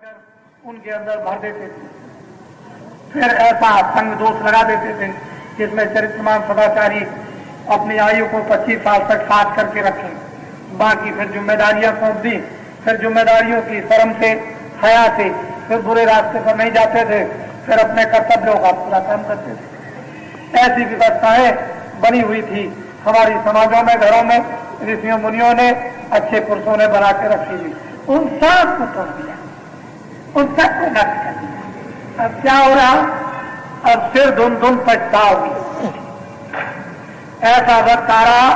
बनाकर उनके अंदर भर देते थे। फिर ऐसा संग दोष लगा देते थे जिसमें चरित्रमान सदाचारी अपनी आयु को 25 साल तक साथ करके रखे, बाकी फिर जिम्मेदारियां सौंप दी। फिर जिम्मेदारियों की शर्म से, हया से फिर बुरे रास्ते पर नहीं जाते थे, फिर अपने कर्तव्यों का पूरा काम करते थे। ऐसी व्यवस्थाएं बनी हुई थी हमारी समाजों में, घरों में, ऋषियों मुनियों ने, अच्छे पुरुषों ने बना के रखी हुई। उन सब को तोड़ दिया, उन सब को नष्ट कर दिया। अब क्या हो रहा? अब फिर धुन धुन पछताओगे, ऐसा वक्त आ रहा,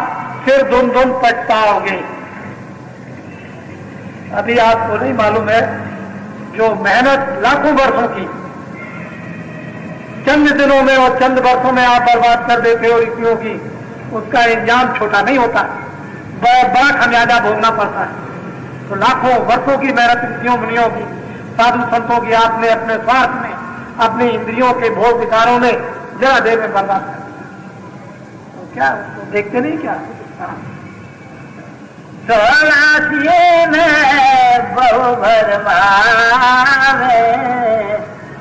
फिर धुन धुन पछताओगे। अभी आपको नहीं मालूम है, जो मेहनत लाखों वर्षों की चंद दिनों में और चंद वर्षों में आप बर्बाद कर देते हो ऋषियों की, उसका इंजाम छोटा नहीं होता, बड़ा खमियाजा भोगना पड़ता है। तो लाखों वर्षों की मेहनत ऋषियों मुनियों की, साधु संतों की आपने अपने स्वार्थ में, अपनी इंद्रियों के भोग विकारों में जरा देर में बर्बाद कर दिया। तो क्या तो देखते नहीं क्या? 84 में बहु भरमावे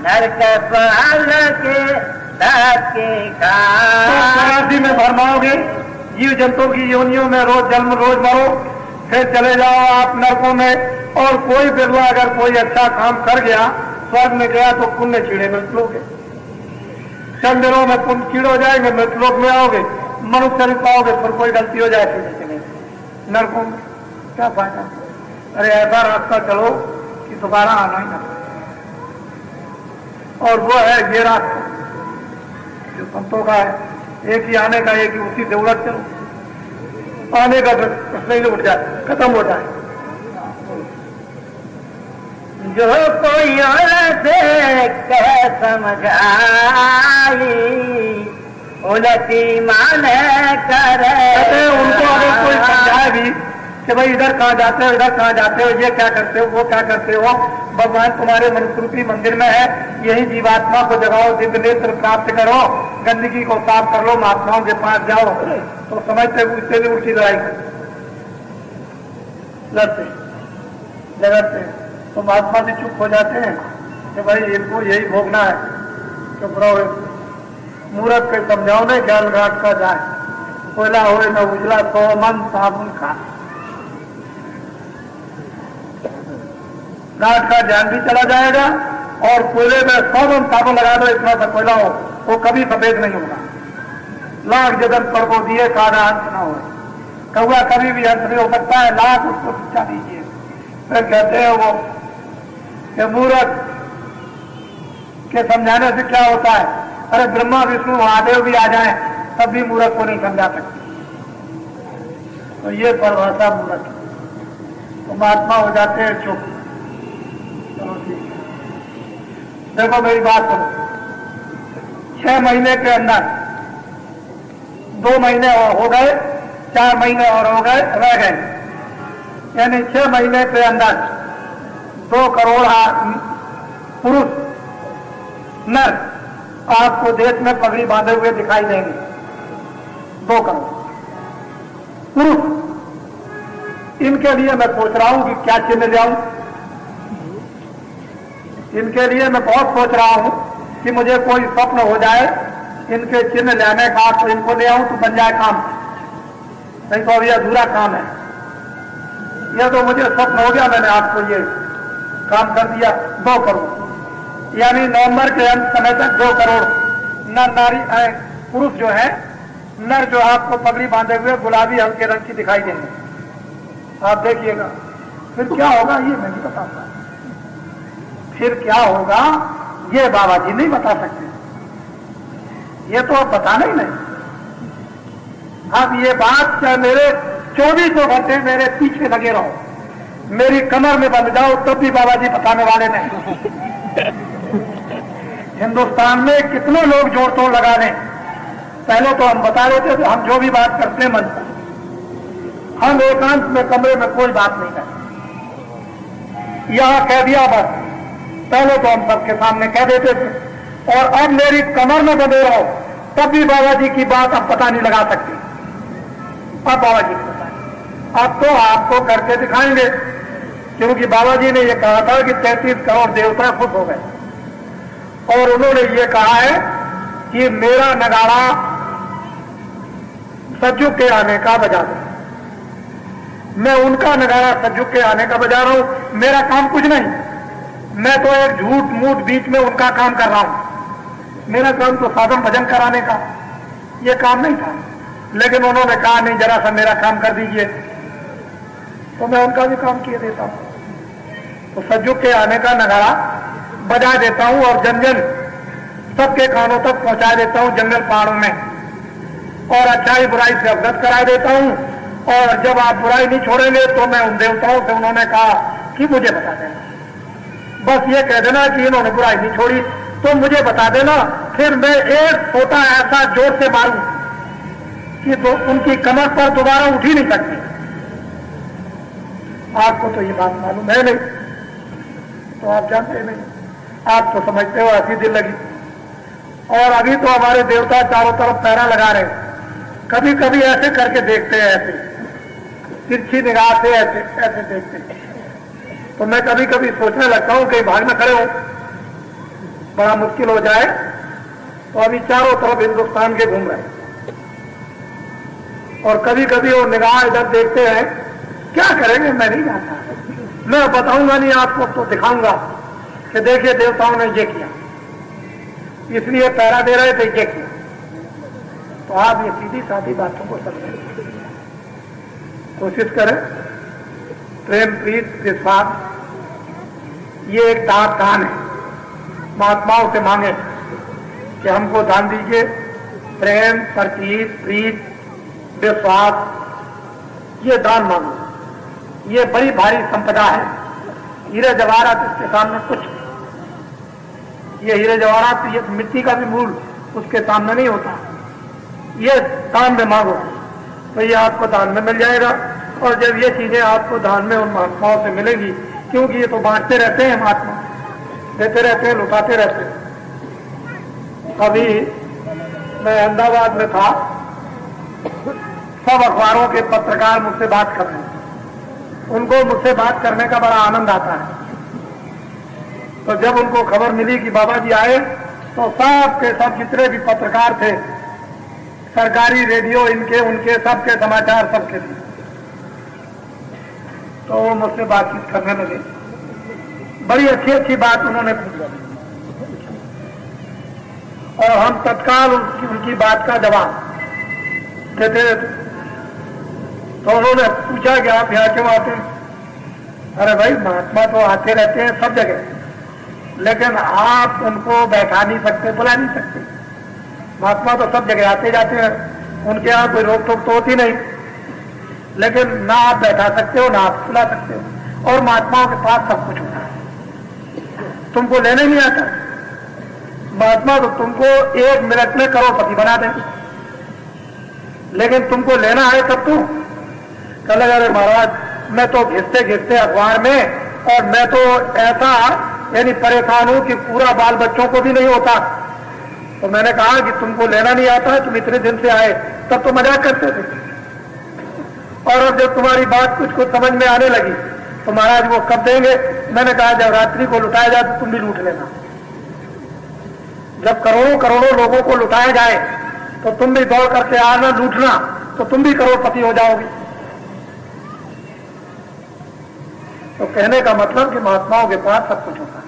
नरक पाल के डाके का। 84 में भरमाओगे, जीव जंतुओं की योनियों में रोज जन्म रोज मरो, फिर चले जाओ आप नरकों में। और कोई बिरला अगर कोई अच्छा काम कर गया, स्वर्ग में गया तो पुण्य छीड़े मिलते लोगे, चंद दिनों में पुण्य छीड़ हो जाएंगे, मृतलोक में आओगे, मनुष्य चल पाओगे, फिर कोई गलती हो जाए फिर चले नरकों में, क्या फायदा? अरे ऐसा रास्ता चलो कि दोबारा आना ही ना। और वो है ये रास्ता जो संतों का है, एक ही आने का, एक ही उसी से उलट चलो, आने का प्रश्न ही उठ जाए, खत्म हो जाए। जो कोई औरत कह समझाई उलटी माने करे। उनको अगर कोई समझाए भी कि भाई इधर कहाँ जाते हो, इधर कहाँ जाते हो, ये क्या करते हो, वो क्या करते हो, भगवान तुम्हारे मनुस्मृति मंदिर में है, यही जीवात्मा को जगाओ, दिव्य नेत्र प्राप्त करो, गंदगी को साफ कर लो, महात्माओं के पास जाओ, तो समझते उससे भी उल्टी लड़ाई लड़ते झगड़ते, तो महात्मा भी चुप हो जाते हैं कि भाई इनको यही भोगना है, चुप रहो। मूर्ख के समझाओ ने ज्ञान घाट का जाए, कोयला हो न उजला तो मन साबुन का। घाट का ज्ञान भी चला जाएगा और कोयले में 100 मन साबुन लगा दो, इतना सा कोयला हो वो कभी सफेद नहीं होगा। लाख जगन पर को दिए कारा अंत न हो, कौआ कभी भी अंत नहीं हो सकता है, लाख उसको शिक्षा दीजिए। फिर कहते हैं वो कि मूर्ख के समझाने से क्या होता है? अरे ब्रह्मा विष्णु महादेव भी आ जाए तब भी मूर्ख को नहीं समझा सकते। तो ये परिभाषा मूर्ख, तो महात्मा हो जाते हैं चुप। चलो ठीक है, देखो मेरी बात सुनो, 6 महीने के अंदर 2 महीने और हो गए, 4 महीने और हो गए, रह गए, यानी 6 महीने के अंदर 2 करोड़ पुरुष नर आपको देश में पगड़ी बांधे हुए दिखाई देंगे। 2 करोड़ पुरुष। इनके लिए मैं सोच रहा हूं कि क्या चिन्ह ले आऊं। इनके लिए मैं बहुत सोच रहा हूं कि मुझे कोई स्वप्न हो जाए इनके चिन्ह लाने का, तो इनको ले आऊं तो बन जाए काम, नहीं तो अभी अधूरा काम है। यह तो मुझे स्वप्न हो गया, मैंने आपको ये काम कर दिया। 2 करोड़ यानी नवंबर के अंत समय तक 2 करोड़ नर नारी पुरुष जो है, नर जो आपको पगड़ी बांधे हुए गुलाबी हल्के रंग की दिखाई देंगे। आप देखिएगा फिर क्या होगा ये मैं नहीं बता सकता। फिर क्या होगा ये बाबा जी नहीं बता सकते, ये तो अब बताना ही नहीं। अब ये बात क्या, मेरे 24 घंटे मेरे पीछे लगे रहो, मेरी कमर में बंध जाओ, तब भी बाबा जी बताने वाले नहीं। हिंदुस्तान में कितने लोग जोड़ तोड़ लगा रहे। पहले तो हम बता रहे थे, तो हम जो भी बात करते हैं मन पर, हम एकांत में कमरे में कोई बात नहीं करते, यहां कह दिया बस। पहले तो हम सबके सामने कह देते थे, और अब मेरी कमर में बंधे रहो, तब भी बाबा जी की बात अब पता नहीं लगा सकती। अब बाबा जी को पता है, अब तो आपको करके दिखाएंगे। क्योंकि बाबा जी ने यह कहा था कि 33 करोड़ देवता खुश हो गए और उन्होंने ये कहा है कि मेरा नगाड़ा सज्जुग के आने का बजा दो। मैं उनका नगाड़ा सज्जुग के आने का बजा रहा हूं। मेरा काम कुछ नहीं, मैं तो एक झूठ मूठ बीच में उनका काम कर रहा हूं। मेरा काम तो साधन भजन कराने का ये काम नहीं था। लेकिन उन्होंने कहा नहीं, जरा सा मेरा काम कर दीजिए, तो मैं उनका भी काम किए देता हूं। तो सज्जुग के आने का नगाड़ा बजा देता हूं और जन जन सबके कानों तक पहुंचा देता हूं जंगल पहाड़ों में, और अच्छाई बुराई से अवगत करा देता हूं। और जब आप बुराई नहीं छोड़ेंगे तो मैं उन देवताओं से, उन्होंने कहा कि मुझे बता देना, बस ये कह देना कि इन्होंने बुराई नहीं छोड़ी तो मुझे बता देना, फिर मैं एक छोटा ऐसा जोर से मारूं कि तो उनकी कमर पर दोबारा उठ ही नहीं सकती। आपको तो ये बात मालूम है नहीं, तो आप जानते नहीं, आप तो समझते हो ऐसी दिल लगी। और अभी तो हमारे देवता चारों तरफ पैरा लगा रहे हैं, कभी कभी ऐसे करके देखते हैं, ऐसे तिरछी निगाह से ऐसे ऐसे देखते हैं। तो मैं कभी कभी सोचने लगता हूं कहीं भाग में खड़े हो, बड़ा मुश्किल हो जाए। तो अभी चारों तरफ हिंदुस्तान के घूम रहे हैं और कभी कभी वो निगाह इधर देखते हैं, क्या करेंगे मैं नहीं जानता, मैं बताऊंगा नहीं आपको, तो दिखाऊंगा कि देखिए देवताओं ने ये किया, इसलिए पैरा दे रहे थे, ये किया। तो आप ये सीधी साधी बातों को समझें, कोशिश करें। प्रेम प्रीत विश्वास ये एक दान है, महात्माओं से मांगे कि हमको दान दीजिए। प्रेम, प्रतीत, प्रीत, विश्वास ये दान मांगो, ये बड़ी भारी संपदा है। हीरे जवाहरात इसके सामने कुछ, ये हीरे जवाहरात ये मिट्टी का भी मूल उसके सामने नहीं होता। ये दान में मांगो तो ये आपको दान में मिल जाएगा। और जब ये चीजें आपको दान में उन महात्माओं से मिलेंगी, क्योंकि ये तो बांटते रहते हैं महात्मा, देते रहते हैं, लुटाते रहते हैं। अभी मैं अहमदाबाद में था, सब अखबारों के पत्रकार मुझसे बात कर रहे हैं, उनको मुझसे बात करने का बड़ा आनंद आता है। तो जब उनको खबर मिली कि बाबा जी आए, तो सब के सब जितने भी पत्रकार थे, सरकारी रेडियो इनके उनके सबके समाचार सबके थे, तो वो मुझसे बातचीत करने लगे। बड़ी अच्छी अच्छी बात उन्होंने पूछी और हम तत्काल उनकी बात का जवाब देते रहते। तो उन्होंने पूछा कि आप यहाँ क्यों आते हैं? अरे भाई, महात्मा तो आते रहते हैं सब जगह, लेकिन आप उनको बैठा नहीं सकते, बुला नहीं सकते। महात्मा तो सब जगह आते जाते हैं, उनके यहाँ कोई रोक टोक तो होती नहीं, लेकिन ना आप बैठा सकते हो ना आप बुला सकते हो। और महात्माओं के पास सब कुछ होता है, तुमको लेने नहीं आता। महात्मा तो तुमको 1 मिनट में करोड़पति बना देंगे, लेकिन तुमको लेना है तब तो कल, अरे महाराज मैं तो घिसते घिसते अखबार में, और मैं तो ऐसा यानी परेशान हूं कि पूरा बाल बच्चों को भी नहीं होता। तो मैंने कहा कि तुमको लेना नहीं आता है, तुम इतने दिन से आए, तब तो मजाक करते थे, और अब जब तुम्हारी बात कुछ कुछ समझ में आने लगी तो महाराज वो कब देंगे? मैंने कहा जब रात्रि को लुटाया जाए तो तुम भी लूट लेना। जब करोड़ों करोड़ों लोगों को लुटाया जाए तो तुम भी दौड़ करके आना, लूटना, तो तुम भी करोड़पति हो जाओगे। तो कहने का मतलब कि महात्माओं के पास सब कुछ होता है,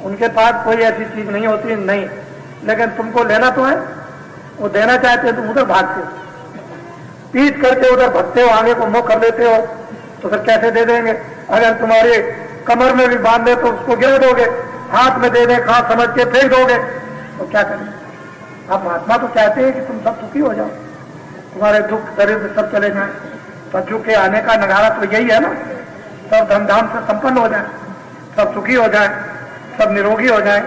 उनके पास कोई ऐसी चीज नहीं होती नहीं, लेकिन तुमको लेना तो है। वो देना चाहते हो तुम उधर भागते हो, पीट करके उधर भगते हो, आगे को मुंह कर लेते हो, तो फिर कैसे दे देंगे? अगर तुम्हारे कमर में भी बांध दे तो उसको गिरा दोगे, हाथ में दे दे खास समझ के फेंक दोगे, तो क्या करेंगे? अब महात्मा तो चाहते हैं कि तुम सब सुखी हो जाओ, तुम्हारे दुख दरिद्र सब चले जाए। सज्जुग के आने का नगारा तो यही है ना, सब धमधाम से संपन्न हो जाए, सब सुखी हो जाए, सब निरोगी हो जाए,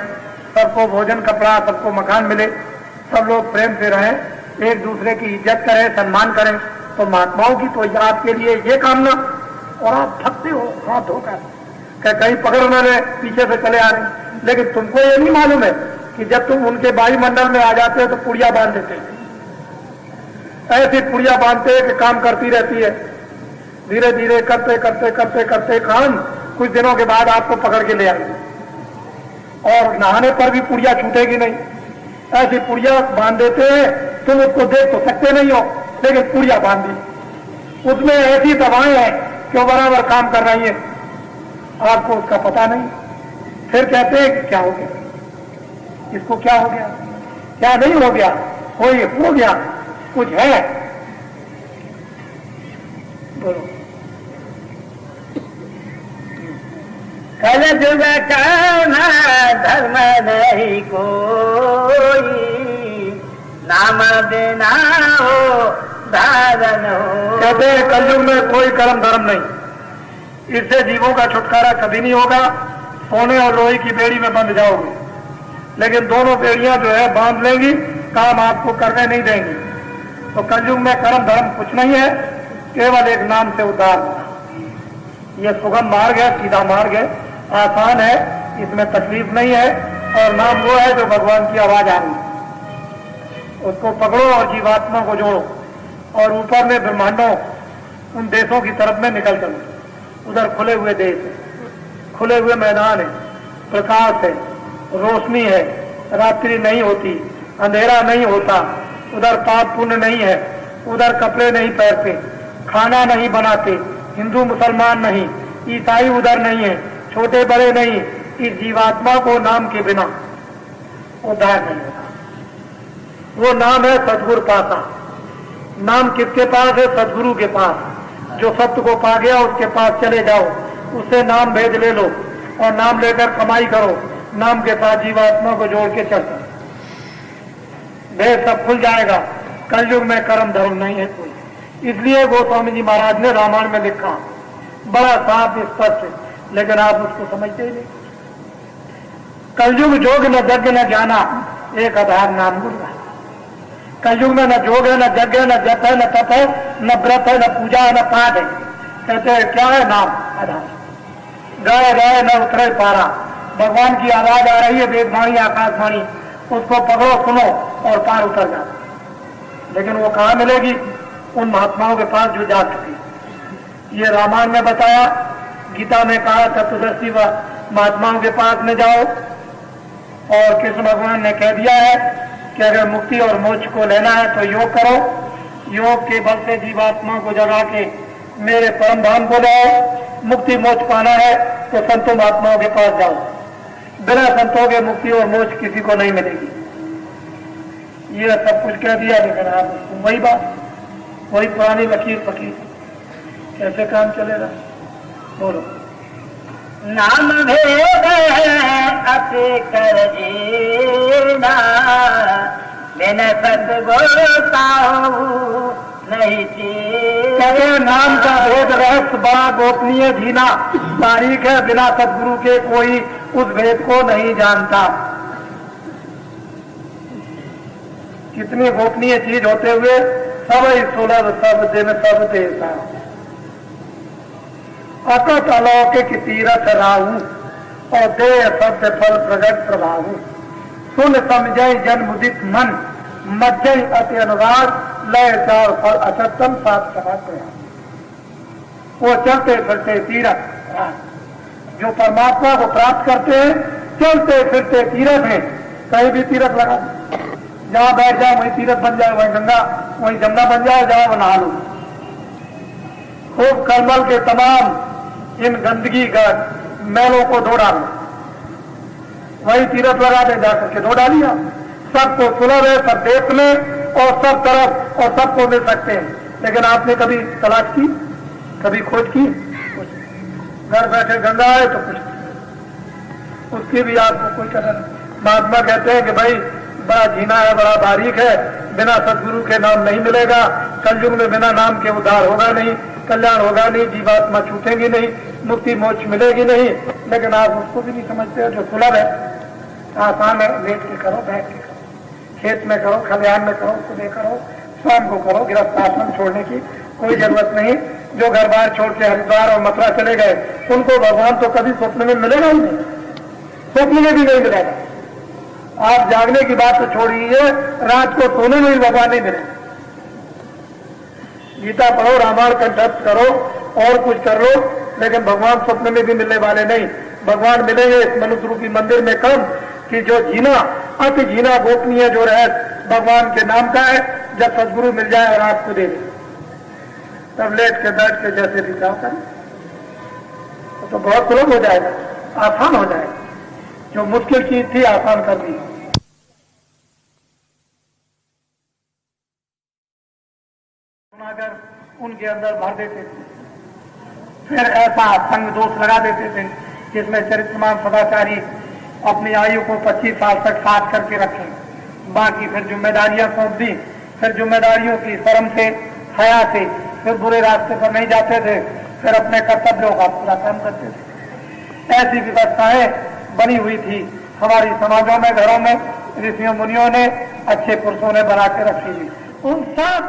सबको भोजन कपड़ा, सबको मकान मिले, सब लोग प्रेम से रहें, एक दूसरे की इज्जत करें, सम्मान करें। तो महात्माओं की तो आपके लिए ये कामना, और आप थकते हो हाथ धोकर कहीं पकड़ न ले, पीछे से चले आ रहे। लेकिन तुमको ये नहीं मालूम है कि जब तुम उनके वायुमंडल में आ जाते हो तो पुड़िया बांध देते हैं, ऐसी पुड़िया बांधते हैं कि काम करती रहती है। धीरे धीरे करते करते करते करते काम कुछ दिनों के बाद आपको पकड़ के ले आएंगे, और नहाने पर भी पुड़िया छूटेगी नहीं। ऐसी पुड़िया बांध देते हैं, तुम उसको देख तो सकते नहीं हो, लेकिन पुड़िया बांध दी, उसमें ऐसी दवाएं हैं कि वो बराबर काम कर रही है, आपको उसका पता नहीं। फिर कहते हैं कि क्या हो गया, इसको क्या हो गया, क्या नहीं हो गया, कोई हो गया, कुछ है, बोलो। कल जुग करना धर्म नहीं कोई, नाम बिना हो धारण हो। कहते हैं कलयुग में कोई कर्म धर्म नहीं, इससे जीवों का छुटकारा कभी नहीं होगा। सोने और लोहे की बेड़ी में बंध जाओगे, लेकिन दोनों बेड़ियां जो है बांध लेंगी, काम आपको करने नहीं देंगी। तो कलयुग में कर्म धर्म कुछ नहीं है, केवल एक नाम से उद्धार। ये सुगम मार्ग है, सीधा मार्ग है, आसान है, इसमें तकलीफ नहीं है। और नाम वो है जो भगवान की आवाज आ रही है, उसको पकड़ो और जीवात्मा को जोड़ो, और ऊपर में ब्रह्मांडों उन देशों की तरफ में निकल चलो। उधर खुले हुए देश है, खुले हुए मैदान है, प्रकाश है, रोशनी है, रात्रि नहीं होती, अंधेरा नहीं होता, उधर पाप पुण्य नहीं है, उधर कपड़े नहीं पहनते, खाना नहीं बनाते, हिंदू मुसलमान नहीं, ईसाई उधर नहीं है, छोटे बड़े नहीं। इस जीवात्मा को नाम के बिना उद्धार नहीं होता। वो नाम है सद्गुरु पासा। नाम किसके पास है? सद्गुरु के पास। जो सत्य को पा गया उसके पास चले जाओ, उससे नाम भेद ले लो और नाम लेकर कमाई करो। नाम के साथ जीवात्मा को जोड़ के चलता, भेद सब खुल जाएगा। कलयुग में कर्म धर्म नहीं है कोई। इसलिए गोस्वामी जी महाराज ने रामायण में लिखा, बड़ा साफ स्पष्ट है, लेकिन आप उसको समझते ही नहीं। कलयुग जोग न यज्ञ न जाना, एक आधार नाम गुरु। कलयुग में न जोग है, न यज्ञ है, न जप है, न तप है, न व्रत है, न पूजा है, न पाठ है। कहते हैं क्या है? नाम आधार। गाय गाय न उतरे पारा, भगवान की आवाज आ रही है, वेदवाणी आकाशवाणी, उसको पकड़ो सुनो और पार उतर जाओ। लेकिन वो कहाँ मिलेगी? उन महात्माओं के पास जो जा चुकी। ये रामायण में बताया, गीता में कहा तत्वदर्शी व महात्माओं के पास में जाओ। और कृष्ण भगवान ने कह दिया है कि अगर मुक्ति और मोक्ष को लेना है तो योग करो। योग के बल से जीवात्मा को जगा के मेरे परम धाम को लाओ। मुक्ति मोक्ष पाना है तो संतों महात्माओं के पास जाओ। बिना संतों के मुक्ति और मोक्ष किसी को नहीं मिलेगी। ये सब कुछ कह दिया, लेकिन आप उसको वही बात, वही पुरानी लकीर फकीर, कैसे काम चलेगा? बोलो। नाम भेद अति कर जीना, मैंने सतगुरता नहीं कहते नाम का भेद रहस्य बड़ा गोपनीय जीना तारीख है। बिना सदगुरु के कोई उस भेद को नहीं जानता। कितनी गोपनीय चीज होते हुए सब सुलभ सब दिन सब देता। अकट अलौकिक तीरथ राहु और दे शब्द फल प्रगट प्रभाव। सुन समझय जन मुदित मन, मज्जय अति अनुराग, लय चार फल अचतम सात समाप्त। वो चलते फिरते तीरथ जो परमात्मा को प्राप्त करते हैं, चलते फिरते तीरथ है। कहीं भी तीरथ लगा, जहां बैठ जाओ वहीं तीरथ बन जाए, वहीं गंगा वहीं जमुना बन जाए, जहां वो नहा लो। खूब कलमल के तमाम इन गंदगी का मैलों को धो डालो, वही तीरथ लगा दे, जाकर के धो डालिए। सबको सुलभ है, सब देश में और सब तरफ और सबको मिल सकते हैं। लेकिन आपने कभी तलाश की, कभी खोज की? घर बैठे गंगा है तो कुछ उसकी भी आपको कोई कदर नहीं। महात्मा कहते हैं कि भाई बड़ा जीना है, बड़ा बारीक है, बिना सदगुरु के नाम नहीं मिलेगा। कलयुग में बिना नाम के उद्धार होगा नहीं, कल्याण होगा नहीं, जीवात्मा छूटेगी नहीं, मुक्ति मोक्ष मिलेगी नहीं। लेकिन आप उसको भी नहीं समझते। जो सुलभ है, आसान है, लेट के करो, बैठ के करो, खेत में करो, खलिहान में करो, सुबह करो, शाम को करो। गृहस्थ आश्रम छोड़ने की कोई जरूरत नहीं। जो घर बार छोड़ के हरिद्वार और मथुरा चले गए, उनको भगवान तो कभी स्वप्न में मिलेगा ही नहीं, स्वप्न में भी नहीं मिलेगा। आप जागने की बात तो छोड़िए, रात को सोने में भी भगवान नहीं मिलेगा। गीता पढ़ो, रामायण कंठस्थ करो, और कुछ कर लो, लेकिन भगवान स्वप्न में भी मिलने वाले नहीं। भगवान मिलेंगे इस मनुष्य रूपी मंदिर में कब कि जो जीना अति जीना गोपनीय जो रहे भगवान के नाम का है, जब सदगुरु मिल जाए और आपको दे दे, तब लेट के बैठ के जैसे भी चाह करें तो बहुत सुलभ हो जाएगा, आसान हो जाएगा। जो मुश्किल चीज थी आसान कर दी। सुनाकर उनके अंदर भर देते थे, फिर ऐसा संग दोष लगा देते थे जिसमें चरित्रमान सदाचारी अपनी आयु को 25 साल तक साथ करके रखे, बाकी फिर जिम्मेदारियां सौंप दी। फिर जिम्मेदारियों की शर्म से, हया से फिर बुरे रास्ते पर नहीं जाते थे, फिर अपने कर्तव्यों का पूरा काम करते थे। ऐसी व्यवस्थाएं बनी हुई थी हमारी समाजों में, घरों में ऋषियों मुनियों ने, अच्छे पुरुषों ने बना के रखी थी। उन सब